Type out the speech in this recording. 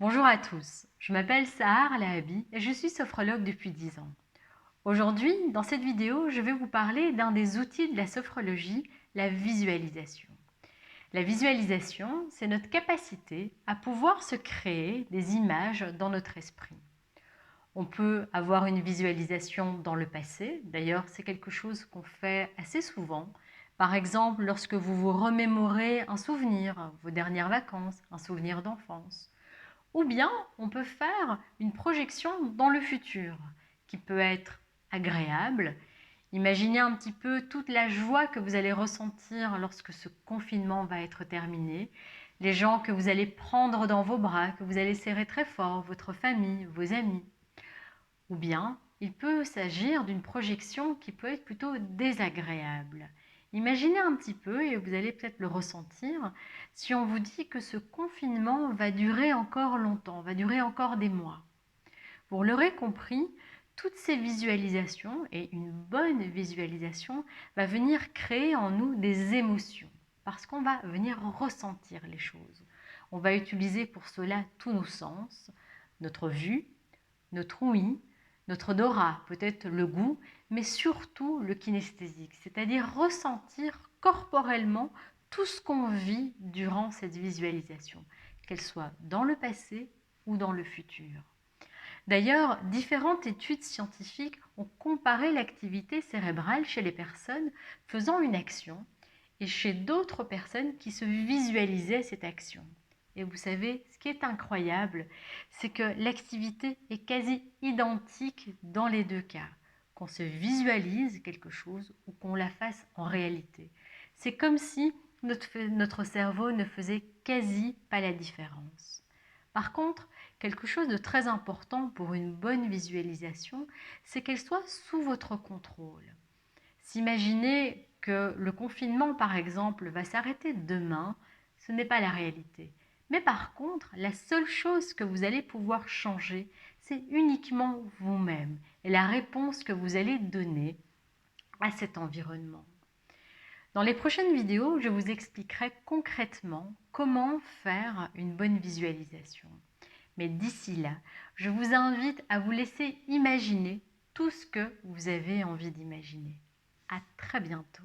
Bonjour à tous, je m'appelle Sahar Lahabi et je suis sophrologue depuis 10 ans. Aujourd'hui, dans cette vidéo, je vais vous parler d'un des outils de la sophrologie, la visualisation. La visualisation, c'est notre capacité à pouvoir se créer des images dans notre esprit. On peut avoir une visualisation dans le passé, d'ailleurs c'est quelque chose qu'on fait assez souvent. Par exemple, lorsque vous vous remémorez un souvenir, vos dernières vacances, un souvenir d'enfance. Ou bien, on peut faire une projection dans le futur, qui peut être agréable. Imaginez un petit peu toute la joie que vous allez ressentir lorsque ce confinement va être terminé, les gens que vous allez prendre dans vos bras, que vous allez serrer très fort, votre famille, vos amis. Ou bien, il peut s'agir d'une projection qui peut être plutôt désagréable. Imaginez un petit peu, et vous allez peut-être le ressentir, si on vous dit que ce confinement va durer encore longtemps, va durer encore des mois. Vous l'aurez compris, toutes ces visualisations, et une bonne visualisation, va venir créer en nous des émotions, parce qu'on va venir ressentir les choses. On va utiliser pour cela tous nos sens, notre vue, notre ouïe, notre odorat, peut-être le goût, mais surtout le kinesthésique, c'est-à-dire ressentir corporellement tout ce qu'on vit durant cette visualisation, qu'elle soit dans le passé ou dans le futur. D'ailleurs, différentes études scientifiques ont comparé l'activité cérébrale chez les personnes faisant une action et chez d'autres personnes qui se visualisaient cette action. Et vous savez, ce qui est incroyable, c'est que l'activité est quasi identique dans les deux cas, qu'on se visualise quelque chose ou qu'on la fasse en réalité. C'est comme si notre cerveau ne faisait quasi pas la différence. Par contre, quelque chose de très important pour une bonne visualisation, c'est qu'elle soit sous votre contrôle. S'imaginer que le confinement, par exemple, va s'arrêter demain, ce n'est pas la réalité. Mais par contre, la seule chose que vous allez pouvoir changer, c'est uniquement vous-même et la réponse que vous allez donner à cet environnement. Dans les prochaines vidéos, je vous expliquerai concrètement comment faire une bonne visualisation. Mais d'ici là, je vous invite à vous laisser imaginer tout ce que vous avez envie d'imaginer. À très bientôt.